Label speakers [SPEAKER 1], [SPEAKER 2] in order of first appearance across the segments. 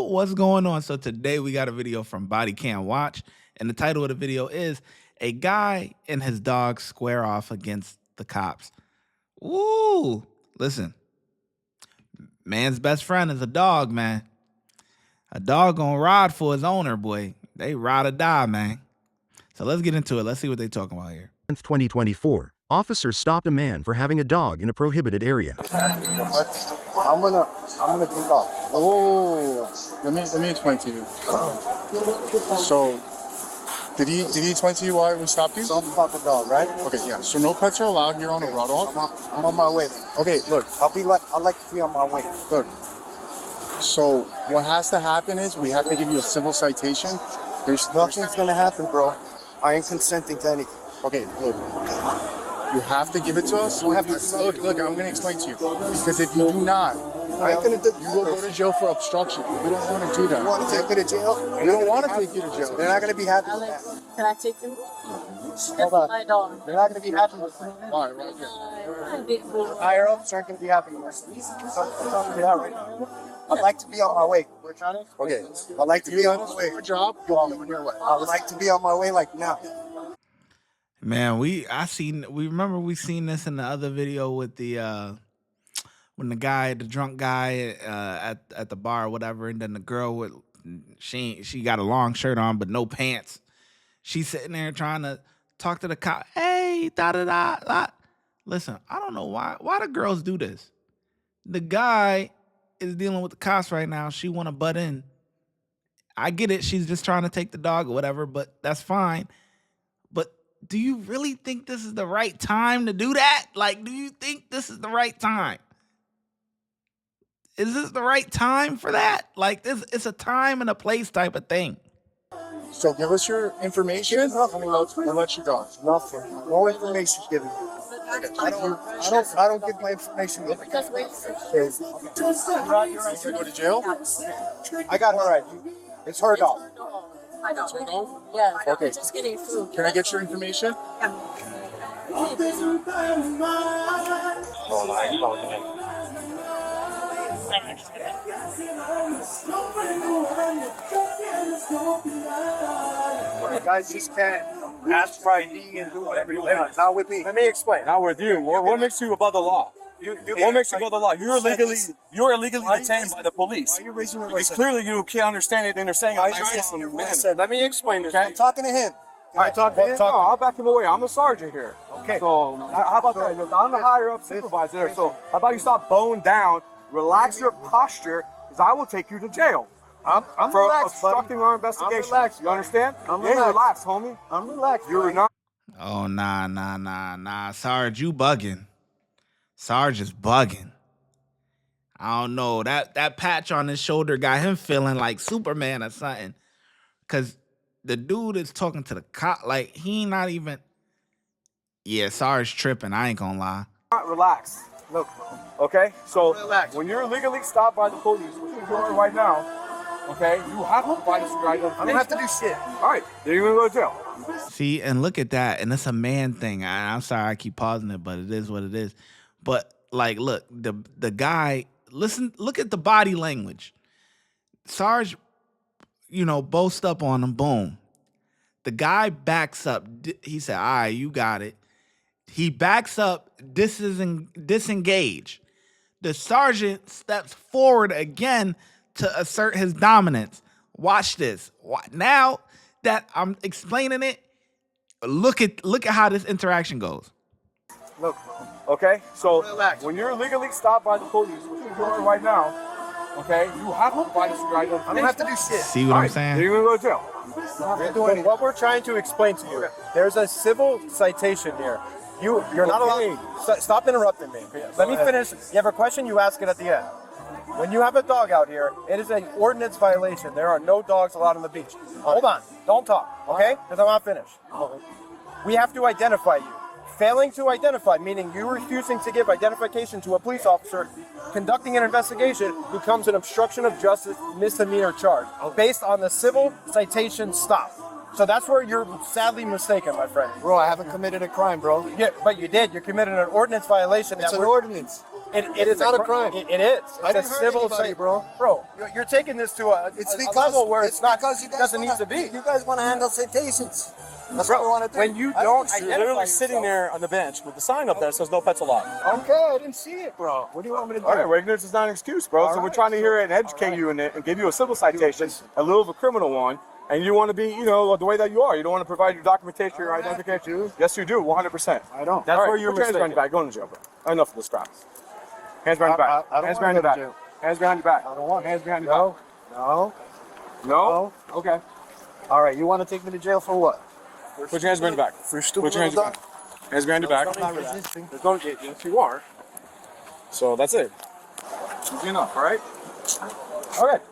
[SPEAKER 1] What's going on? So today we got a video from Body Cam Watch, and the title of the video is "A Guy and His Dog Square Off Against the Cops." Woo! Listen, man's best friend is a dog, man. A dog gonna ride for his owner, boy. They ride or die, man. So let's get into it. Let's see what they talking about here.
[SPEAKER 2] 2024, officers stopped a man for having a dog in a prohibited area.
[SPEAKER 3] I'm gonna take off. Oh, let me explain to you. So, did he explain to you why we stopped you?
[SPEAKER 4] Something about the dog, right?
[SPEAKER 3] Okay, yeah. So no pets are allowed here on the road.
[SPEAKER 4] I'm on my way.
[SPEAKER 3] Okay, look.
[SPEAKER 4] I'd like to be on my way.
[SPEAKER 3] Look. So what has to happen is we have to give you a civil citation.
[SPEAKER 4] Nothing's gonna happen, bro. I ain't consenting to anything.
[SPEAKER 3] Okay, look. You have to give it to us. Look, I'm gonna explain to you. Because if you do not,
[SPEAKER 4] I ain't gonna do.
[SPEAKER 3] you will go to jail for obstruction. We don't want to do that.
[SPEAKER 4] You want to take me to jail?
[SPEAKER 3] We don't want to take you to jail.
[SPEAKER 4] They're not gonna be happy with that.
[SPEAKER 5] Can I take them?
[SPEAKER 4] Hold on.
[SPEAKER 5] My dog.
[SPEAKER 4] They're not gonna be happy with that.
[SPEAKER 3] All right, here.
[SPEAKER 4] Higher ups aren't gonna be happy with that. Something to that right now. I'd like to be on my way.
[SPEAKER 3] Okay.
[SPEAKER 4] I'd like to be on my way.
[SPEAKER 3] Your job, go on your way.
[SPEAKER 4] I would like to be on my way like now.
[SPEAKER 1] Man, we remember we seen this in the other video with the when the drunk guy at the bar or whatever, and then the girl with she got a long shirt on but no pants. She's sitting there trying to talk to the cop. Hey, da da da da. Listen, I don't know why do girls do this. The guy is dealing with the cops right now. She want to butt in. I get it. She's just trying to take the dog or whatever, but that's fine. But do you really think this is the right time to do that? Like, do you think this is the right time? Is this the right time for that? Like, it's a time and a place type of thing.
[SPEAKER 3] So give us your information and we'll let you go.
[SPEAKER 4] Nothing. No information given. I don't give my information.
[SPEAKER 3] You gonna go to jail?
[SPEAKER 4] I got her right. It's her dog.
[SPEAKER 5] My dog.
[SPEAKER 3] Your dog?
[SPEAKER 5] Yeah.
[SPEAKER 3] Okay.
[SPEAKER 5] Just getting food.
[SPEAKER 3] Can I get your information?
[SPEAKER 4] You guys just can't ask for ID and do whatever you want. Not with me.
[SPEAKER 6] Let me explain. Not with you. What makes you above the law? What makes you above the law? You're illegally detained by the police.
[SPEAKER 4] Why are you raising your
[SPEAKER 6] Because
[SPEAKER 4] voice?
[SPEAKER 6] clearly you can't understand it, and they're saying
[SPEAKER 4] Listen, let me explain this.
[SPEAKER 6] Okay.
[SPEAKER 4] I'm talking to him. Can I talk to him?
[SPEAKER 6] No, I'll back him away. I'm the sergeant here.
[SPEAKER 4] Okay.
[SPEAKER 6] So how about that? Look, I'm the higher up supervisor there. So how about you stop bowing down, relax your posture, because I will take you to jail.
[SPEAKER 4] I'm
[SPEAKER 6] for
[SPEAKER 4] relaxed, buddy.
[SPEAKER 6] obstructing our investigation.
[SPEAKER 4] I'm relaxed,
[SPEAKER 6] You understand?
[SPEAKER 4] I'm
[SPEAKER 6] Yeah,
[SPEAKER 4] relaxed.
[SPEAKER 6] relax, homie.
[SPEAKER 4] I'm relaxed.
[SPEAKER 6] You're not.
[SPEAKER 1] Oh, nah. Sarge, you bugging. Sarge is bugging. I don't know. That patch on his shoulder got him feeling like Superman or something. Because the dude is talking to the cop. Like, he not even... Yeah, Sarge tripping. I ain't gonna lie.
[SPEAKER 6] Relax. Look, okay? So
[SPEAKER 4] relaxed.
[SPEAKER 6] when you're illegally stopped by the police, which you're doing right now, okay, you have to provide us with your identification.
[SPEAKER 4] I don't have to do shit.
[SPEAKER 6] All right, then you're gonna go to jail.
[SPEAKER 1] See, and look at that. And it's a man thing. I'm sorry I keep pausing it, but it is what it is. But, like, look, the guy... Listen, look at the body language. Sarge, boast up on him, boom. The guy backs up. He said, all right, you got it. He backs up, disengage. The sergeant steps forward again to assert his dominance. Watch this. Now that I'm explaining it, look at how this interaction goes.
[SPEAKER 6] Look, okay? So when you're illegally stopped by the police, which you're doing right now, okay, you have to provide us with your identification.
[SPEAKER 4] I don't have to do shit.
[SPEAKER 1] See what I'm saying?
[SPEAKER 6] Then you're gonna go to jail.
[SPEAKER 7] But what we're trying to explain to you, there's a civil citation here. You're not allowed. Stop interrupting me. Let me finish. You have a question, you ask it at the end. When you have a dog out here, it is an ordinance violation. There are no dogs allowed on the beach. Hold on. Don't talk, okay? Because I'm not finished. We have to identify you. Failing to identify, meaning you refusing to give identification to a police officer conducting an investigation, becomes an obstruction of justice misdemeanor charge based on the civil citation stop. So that's where you're sadly mistaken, my friend.
[SPEAKER 4] Bro, I haven't committed a crime, bro.
[SPEAKER 7] Yeah, but you did. You committed an ordinance violation.
[SPEAKER 4] It's an ordinance.
[SPEAKER 7] It is not a crime. It is.
[SPEAKER 4] I
[SPEAKER 7] It's a
[SPEAKER 4] didn't hurt
[SPEAKER 7] civil
[SPEAKER 4] anybody,
[SPEAKER 7] site,
[SPEAKER 4] bro.
[SPEAKER 7] Bro, you're taking this to a level where it's not
[SPEAKER 4] because you guys
[SPEAKER 7] doesn't
[SPEAKER 4] wanna,
[SPEAKER 7] need to be.
[SPEAKER 4] You guys want to handle citations. That's
[SPEAKER 7] Bro,
[SPEAKER 4] what we want to do.
[SPEAKER 7] when you
[SPEAKER 4] I
[SPEAKER 7] don't
[SPEAKER 4] didn't see
[SPEAKER 6] You're
[SPEAKER 4] it.
[SPEAKER 6] literally sitting there on the bench with the sign up there that says no pets allowed.
[SPEAKER 4] Okay, I didn't see it, bro. What do you want me to do?
[SPEAKER 6] All right, well, ignorance is not an excuse, bro. So we're trying to hear it and educate you in it and give you a civil citation, a little of a criminal one, and you want to be, the way that you are. You don't want to provide your documentation, your identification. Yes, you do, 100%.
[SPEAKER 4] I don't.
[SPEAKER 6] That's
[SPEAKER 7] where
[SPEAKER 6] where
[SPEAKER 7] you're
[SPEAKER 6] you're hands behind your back. Go in the jail, bro. Enough of this crap. Hands behind your back.
[SPEAKER 4] I don't
[SPEAKER 6] Hands
[SPEAKER 4] wanna
[SPEAKER 6] behind your
[SPEAKER 4] go to
[SPEAKER 6] back.
[SPEAKER 4] jail.
[SPEAKER 6] Hands behind your back.
[SPEAKER 4] I don't want
[SPEAKER 6] Hands behind your back.
[SPEAKER 4] No.
[SPEAKER 6] No? Okay.
[SPEAKER 4] All right, you want to take me to jail for what?
[SPEAKER 6] Put your hands behind your back.
[SPEAKER 4] For stupid
[SPEAKER 6] Put your hands
[SPEAKER 4] little
[SPEAKER 6] behind. Hands behind your back.
[SPEAKER 4] I'm not resisting.
[SPEAKER 6] There's no, yes, you are. So that's it. Easy enough, all right? Okay.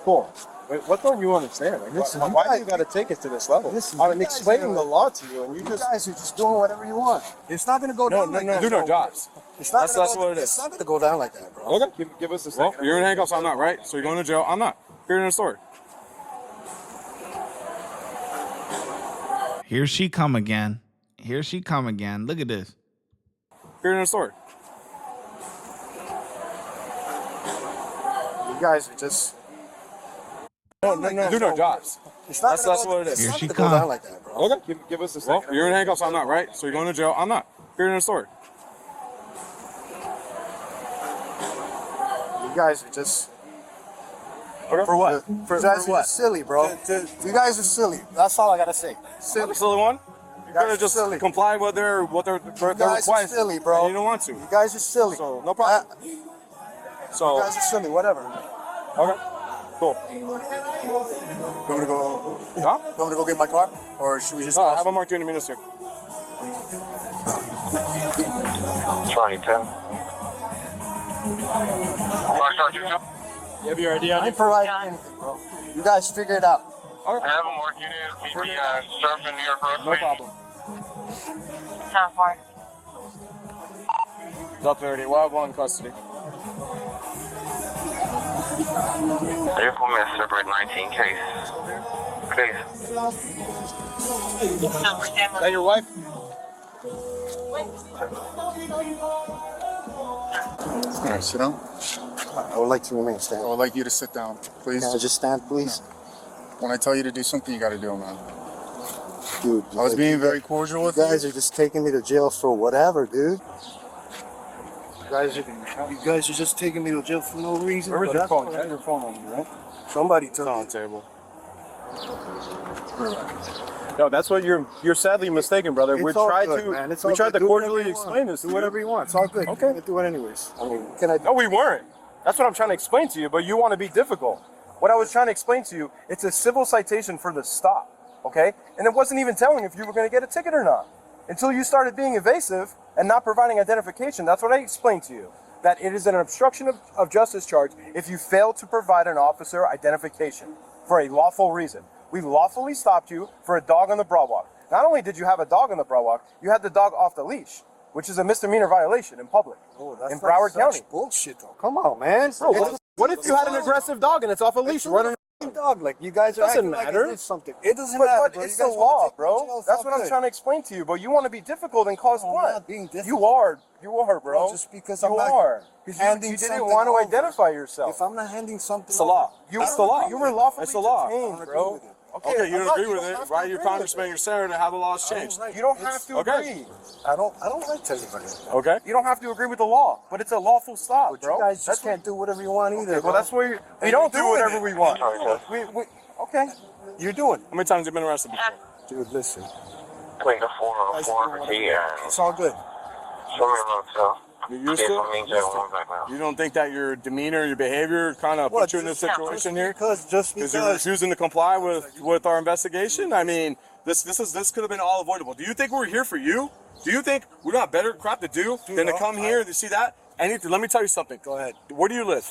[SPEAKER 6] Cool. Wait, what don't you understand? Like,
[SPEAKER 4] Listen,
[SPEAKER 6] why do you got to take it to this level?
[SPEAKER 4] Listen,
[SPEAKER 7] I'm
[SPEAKER 4] you guys
[SPEAKER 7] explaining
[SPEAKER 4] are-
[SPEAKER 7] the law to you, and
[SPEAKER 4] You guys are just doing whatever you want. It's not gonna go
[SPEAKER 6] No,
[SPEAKER 4] down like that.
[SPEAKER 6] do no jobs.
[SPEAKER 4] It's not
[SPEAKER 6] That's-
[SPEAKER 4] gonna
[SPEAKER 6] that's
[SPEAKER 4] go,
[SPEAKER 6] what it is.
[SPEAKER 4] It's not gonna go down like that, bro.
[SPEAKER 6] Okay. Give us a second. Well, you're in handcuffs. I'm not, right? So you're going to jail. I'm not. Here in the story.
[SPEAKER 1] Here she come again. Here she come again. Look at this.
[SPEAKER 6] Here in the story.
[SPEAKER 4] You guys are just.
[SPEAKER 6] Do no jobs.
[SPEAKER 4] It's not
[SPEAKER 6] That's
[SPEAKER 4] gonna go,
[SPEAKER 6] what it is.
[SPEAKER 4] It's
[SPEAKER 1] Here
[SPEAKER 4] not
[SPEAKER 1] she
[SPEAKER 4] gonna go
[SPEAKER 1] come.
[SPEAKER 4] down like that, bro.
[SPEAKER 6] Okay. Give us a second. Well, you're in handcuffs. I'm not, right? So you're going to jail. I'm not. Here in the story.
[SPEAKER 4] You guys are just.
[SPEAKER 6] Okay.
[SPEAKER 7] For what?
[SPEAKER 4] You guys are just silly, bro. You guys are silly. That's all I gotta say. Silly.
[SPEAKER 6] Silly one. You could have just
[SPEAKER 4] silly.
[SPEAKER 6] complied with their
[SPEAKER 4] You guys are
[SPEAKER 6] request.
[SPEAKER 4] silly, bro.
[SPEAKER 6] And you don't want to.
[SPEAKER 4] You guys are silly.
[SPEAKER 6] So no problem.
[SPEAKER 4] You
[SPEAKER 6] So
[SPEAKER 4] guys are silly. Whatever.
[SPEAKER 6] okay. Cool.
[SPEAKER 4] You want me to go?
[SPEAKER 6] Huh?
[SPEAKER 4] You want me to go get my car, or should we just?
[SPEAKER 6] No, have a mark you in a minute, sir.
[SPEAKER 8] 2010.
[SPEAKER 6] You have your ID
[SPEAKER 4] I ain't providing anything, bro. You guys figure it out.
[SPEAKER 8] I have a mark unit. Meet me surfing New York Road.
[SPEAKER 6] No problem.
[SPEAKER 5] How far?
[SPEAKER 6] Top 30. We'll have one in custody.
[SPEAKER 8] Vehicle miss separate 19 case. Please.
[SPEAKER 6] Is that your wife?
[SPEAKER 3] All right, sit down.
[SPEAKER 4] I would like to remain standing.
[SPEAKER 3] I would like you to sit down, please.
[SPEAKER 4] Can I just stand, please?
[SPEAKER 3] When I tell you to do something, you got to do it, man.
[SPEAKER 4] Dude,
[SPEAKER 3] I was being very cordial with
[SPEAKER 4] You guys
[SPEAKER 3] you.
[SPEAKER 4] are just taking me to jail for whatever, dude. You guys are just taking me to jail for no reason.
[SPEAKER 6] Where is
[SPEAKER 4] but
[SPEAKER 6] your
[SPEAKER 4] that's
[SPEAKER 6] phone?
[SPEAKER 4] all
[SPEAKER 6] You
[SPEAKER 4] right.
[SPEAKER 6] have your phone on you, right?
[SPEAKER 4] Somebody took
[SPEAKER 6] It's on
[SPEAKER 4] it.
[SPEAKER 6] the table.
[SPEAKER 7] No, that's what you're sadly mistaken, brother.
[SPEAKER 4] It's
[SPEAKER 7] we
[SPEAKER 4] all
[SPEAKER 7] tried
[SPEAKER 4] good,
[SPEAKER 7] to
[SPEAKER 4] man. It's
[SPEAKER 7] we
[SPEAKER 4] all
[SPEAKER 7] tried
[SPEAKER 4] good.
[SPEAKER 7] to
[SPEAKER 4] Do whatever
[SPEAKER 7] cordially
[SPEAKER 4] you want.
[SPEAKER 7] explain this to
[SPEAKER 4] Do
[SPEAKER 7] you.
[SPEAKER 4] whatever you want. It's all good.
[SPEAKER 7] Okay.
[SPEAKER 4] You're gonna do it anyways. I mean, can I?
[SPEAKER 7] No, we weren't. That's what I'm trying to explain to you, but you want to be difficult. What I was trying to explain to you, it's a civil citation for the stop, okay? And it wasn't even telling if you were going to get a ticket or not. Until you started being evasive and not providing identification, that's what I explained to you. That it is an obstruction of justice charge if you fail to provide an officer identification for a lawful reason. We lawfully stopped you for a dog on the broad walk. Not only did you have a dog on the broad walk, you had the dog off the leash, which is a misdemeanor violation in public.
[SPEAKER 4] Oh, that's
[SPEAKER 7] in
[SPEAKER 4] like
[SPEAKER 7] Broward
[SPEAKER 4] such
[SPEAKER 7] County.
[SPEAKER 4] bullshit, though. Come on, man.
[SPEAKER 7] Bro,
[SPEAKER 4] It's
[SPEAKER 7] what if you had an aggressive dog and it's off a leash
[SPEAKER 4] a
[SPEAKER 7] running?
[SPEAKER 4] fucking dog. Like you guys are
[SPEAKER 7] Doesn't
[SPEAKER 4] acting like
[SPEAKER 7] matter.
[SPEAKER 4] it is something. It doesn't matter,
[SPEAKER 7] But
[SPEAKER 4] bro.
[SPEAKER 7] it's
[SPEAKER 4] You
[SPEAKER 7] the
[SPEAKER 4] guys wanna
[SPEAKER 7] law,
[SPEAKER 4] take me to
[SPEAKER 7] bro.
[SPEAKER 4] jail, it's
[SPEAKER 7] That's
[SPEAKER 4] all
[SPEAKER 7] what I'm
[SPEAKER 4] good.
[SPEAKER 7] trying to explain to you. But you want to be difficult and cause
[SPEAKER 4] I'm
[SPEAKER 7] what?
[SPEAKER 4] not being difficult.
[SPEAKER 7] You are, bro.
[SPEAKER 4] Bro, just because I'm
[SPEAKER 7] you
[SPEAKER 4] not
[SPEAKER 7] are.
[SPEAKER 4] handing
[SPEAKER 7] You didn't
[SPEAKER 4] something
[SPEAKER 7] want to
[SPEAKER 4] over.
[SPEAKER 7] identify yourself.
[SPEAKER 4] If I'm not handing something,
[SPEAKER 6] It's the law.
[SPEAKER 7] It's the law. You were lawfully
[SPEAKER 6] It's the law.
[SPEAKER 7] detained,
[SPEAKER 4] I don't
[SPEAKER 7] bro.
[SPEAKER 4] agree with it.
[SPEAKER 6] Okay, you
[SPEAKER 7] I'm
[SPEAKER 6] don't
[SPEAKER 7] not-
[SPEAKER 6] agree with
[SPEAKER 7] don't
[SPEAKER 6] it.
[SPEAKER 7] have to
[SPEAKER 6] Why are you
[SPEAKER 7] agree with
[SPEAKER 6] congressman?
[SPEAKER 7] it.
[SPEAKER 6] You're senator. How the laws changed?
[SPEAKER 7] You don't have to
[SPEAKER 6] Okay.
[SPEAKER 7] agree.
[SPEAKER 4] I don't like telling anybody.
[SPEAKER 6] Okay.
[SPEAKER 7] You don't have to agree with the law, but it's a lawful stop,
[SPEAKER 4] But
[SPEAKER 7] bro.
[SPEAKER 4] you guys
[SPEAKER 7] That's
[SPEAKER 4] just can't do whatever you want either.
[SPEAKER 7] Well,
[SPEAKER 4] bro.
[SPEAKER 7] that's where we don't do
[SPEAKER 4] doing
[SPEAKER 7] whatever
[SPEAKER 4] it.
[SPEAKER 7] we want.
[SPEAKER 8] Sorry,
[SPEAKER 7] Okay.
[SPEAKER 4] You're doing it.
[SPEAKER 6] How many times have you been arrested before?
[SPEAKER 4] Dude, listen.
[SPEAKER 8] Between the 404 T and
[SPEAKER 4] It's all good.
[SPEAKER 8] Summer Motel.
[SPEAKER 6] You used to?
[SPEAKER 8] Means everyone back now.
[SPEAKER 6] You don't think that your demeanor, your behavior kind of put you in this situation here?
[SPEAKER 4] Just
[SPEAKER 6] Because you're
[SPEAKER 4] because.
[SPEAKER 6] refusing to comply with our investigation? I mean, this could have been all avoidable. Do you think we're here for you? Do you think we don't have better crap to do than to come here and see that? Let me tell you something.
[SPEAKER 4] Go ahead.
[SPEAKER 6] Where do you live?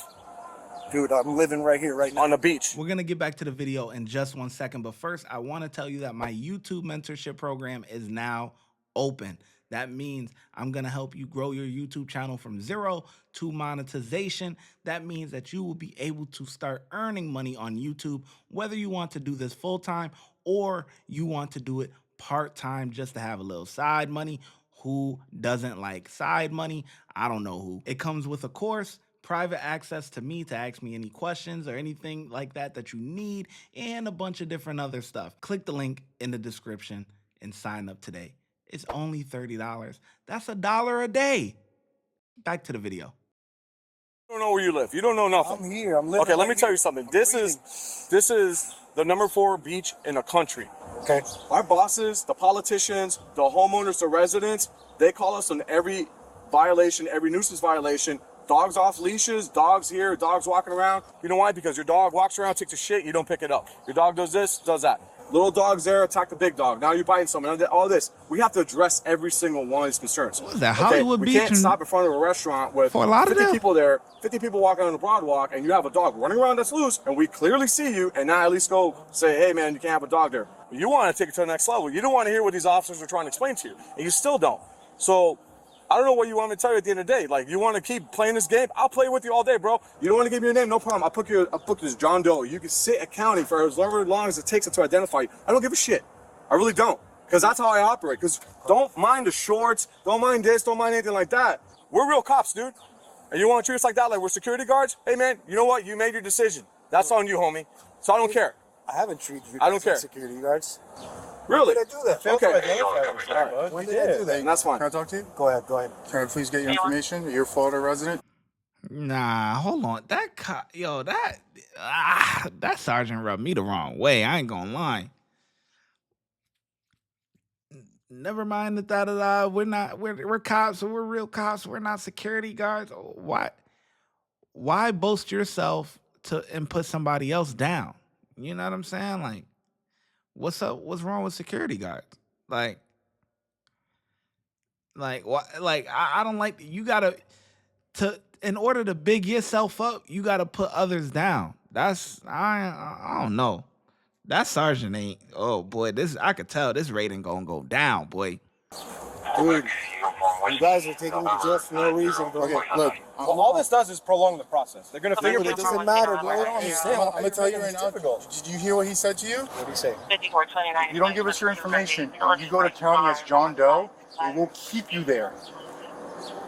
[SPEAKER 4] Dude, I'm living right here, right now.
[SPEAKER 6] On the beach.
[SPEAKER 1] We're going to get back to the video in just 1 second. But first, I want to tell you that my YouTube mentorship program is now open. That means I'm going to help you grow your YouTube channel from zero to monetization. That means that you will be able to start earning money on YouTube, whether you want to do this full time or you want to do it part time just to have a little side money. Who doesn't like side money? I don't know who. It comes with a course, private access to me to ask me any questions or anything like that that you need, and a bunch of different other stuff. Click the link in the description and sign up today. It's only $30. That's $1 a day. Back to the video.
[SPEAKER 6] You don't know where you live. You don't know nothing.
[SPEAKER 7] I'm here. I'm living.
[SPEAKER 6] Okay, let me tell you something. This is the #4 beach in the country.
[SPEAKER 7] Okay.
[SPEAKER 6] Our bosses, the politicians, the homeowners, the residents, they call us on every violation, every nuisance violation. Dogs off leashes, dogs here, dogs walking around. You know why? Because your dog walks around, takes a shit, you don't pick it up. Your dog does this, does that. Little dogs there attack the big dog. Now you're biting someone. All this. We have to address every single one of these concerns.
[SPEAKER 1] What is that, Hollywood
[SPEAKER 6] we
[SPEAKER 1] Beach?
[SPEAKER 6] Can't stop in front of a restaurant with
[SPEAKER 1] For a lot of
[SPEAKER 6] 50
[SPEAKER 1] them?
[SPEAKER 6] people there, 50 people walking on the broad walk, and you have a dog running around that's loose, and we clearly see you, and now at least go say, hey man, you can't have a dog there. You want to take it to the next level. You don't want to hear what these officers are trying to explain to you, and you still don't. So I don't know what you want me to tell you at the end of the day. Like, you want to keep playing this game? I'll play with you all day, bro. You don't want to give me your name? No problem. I'll put you as John Doe. You can sit accounting for as long as it takes to identify you. I don't give a shit. I really don't. Because that's how I operate. Because don't mind the shorts. Don't mind this. Don't mind anything like that. We're real cops, dude. And you want to treat us like that, like we're security guards? Hey, man, you know what? You made your decision. That's on you, homie. So I don't care.
[SPEAKER 7] I haven't treated you
[SPEAKER 6] I don't care.
[SPEAKER 7] security guards.
[SPEAKER 6] Really?
[SPEAKER 7] When did I do that?
[SPEAKER 6] Okay.
[SPEAKER 7] When did I do that?
[SPEAKER 6] And that's fine.
[SPEAKER 3] Can I talk to you?
[SPEAKER 7] Go ahead.
[SPEAKER 3] Can I please get your information? You're a Florida resident?
[SPEAKER 1] Nah, hold on. That sergeant rubbed me the wrong way. I ain't gonna lie. Never mind the da-da-da. We're cops, so we're real cops. We're not security guards. Why boast yourself and put somebody else down? You know what I'm saying? Like, what's up? What's wrong with security guards? Like what? Like, I don't like, you gotta, in order to big yourself up, you gotta put others down. I don't know. That sergeant ain't, oh boy, I could tell this rating gonna go down, boy.
[SPEAKER 7] Dude, you guys are taking me to jail for no reason, bro.
[SPEAKER 3] Okay, look.
[SPEAKER 7] Well, all this does is prolong the process. They're gonna figure
[SPEAKER 3] It doesn't
[SPEAKER 7] matter, bro.
[SPEAKER 3] I'm going to tell you right now. Did you hear what he said to you?
[SPEAKER 7] What do you say?
[SPEAKER 8] 5429.
[SPEAKER 3] You don't give us your information. You go to county as John Doe. We will keep you there.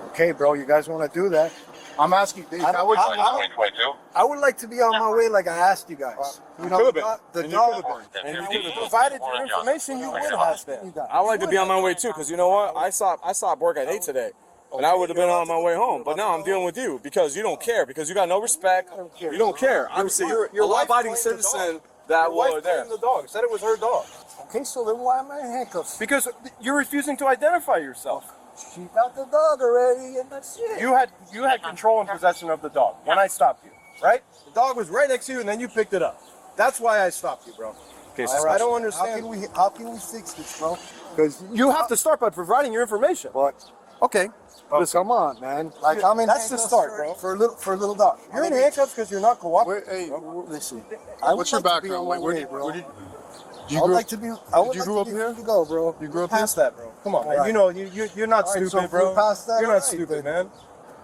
[SPEAKER 7] Okay, bro. You guys want to do that?
[SPEAKER 3] I'm asking.
[SPEAKER 7] I would like to be on my way, like I asked you guys. You know, the dog.
[SPEAKER 6] And
[SPEAKER 7] And
[SPEAKER 6] you
[SPEAKER 7] you provided your information, you would have been.
[SPEAKER 6] I would like to be on my way too, because you know what? I stopped work at 8 today, and I would have been on my way home. But now I'm dealing with you because you don't care, because you got no respect. You don't care. Obviously, you're a law-abiding citizen that was there.
[SPEAKER 7] The dog said it was her dog. Okay, so then why am I in handcuffs? Because you're refusing to identify yourself. She got the dog already, and that's it. You had control and possession of the dog when I stopped you, right? The dog was right next to you, and then you picked it up. That's why I stopped you, bro.
[SPEAKER 6] Okay,
[SPEAKER 7] All right, I don't understand. How can we fix this, bro? Because you have to start by providing your information. What? Okay. Listen, come on, man. Like, I'm in that's the start, bro. For a little dog. You're in handcuffs because you're not cooperating.
[SPEAKER 3] Hey,
[SPEAKER 7] listen.
[SPEAKER 3] what's your background?
[SPEAKER 7] I would like to be. I would
[SPEAKER 3] Did you
[SPEAKER 7] like
[SPEAKER 3] grow up
[SPEAKER 7] to be
[SPEAKER 3] here?
[SPEAKER 7] free to go, bro.
[SPEAKER 3] You grew up
[SPEAKER 7] past
[SPEAKER 3] here?
[SPEAKER 7] that, bro. Come on, man. You know, you're not
[SPEAKER 3] All right,
[SPEAKER 7] stupid,
[SPEAKER 3] so if
[SPEAKER 7] bro.
[SPEAKER 3] we're past that,
[SPEAKER 7] You're
[SPEAKER 3] all
[SPEAKER 7] not
[SPEAKER 3] right,
[SPEAKER 7] stupid,
[SPEAKER 3] then.
[SPEAKER 7] man.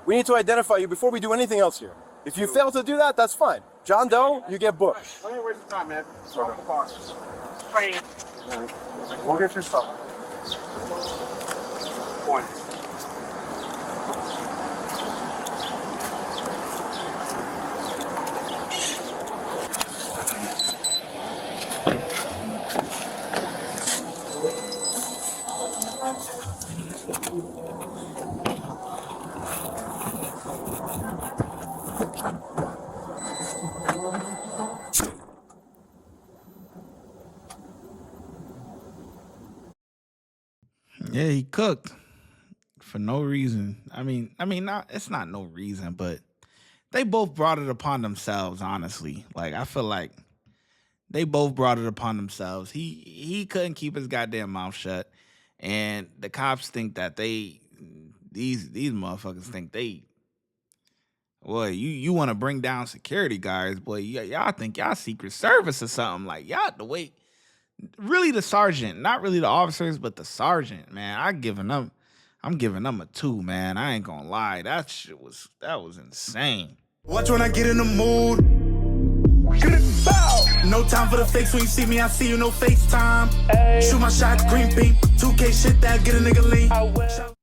[SPEAKER 7] We need to identify you before we do anything else here. If you fail to do that, that's fine. John Doe, you get booked.
[SPEAKER 6] Don't even waste your time, man.
[SPEAKER 3] We'll get your stuff.
[SPEAKER 6] Point.
[SPEAKER 1] Yeah, he cooked for no reason. I mean, it's not no reason, but they both brought it upon themselves, honestly. Like, I feel like they both brought it upon themselves. He couldn't keep his goddamn mouth shut, and the cops think that these motherfuckers think they, boy, you want to bring down security guards, boy, y'all think y'all Secret Service or something. Like, y'all the way. Really the sergeant, not really the officers, but the sergeant, man. I'm giving them a 2, man. I ain't gonna lie. That was insane.
[SPEAKER 9] Watch when I get in the mood. Bow. No time for the fakes. When you see me, I see you, no FaceTime. Shoot my shot, green beam. 2K shit that get a nigga lean.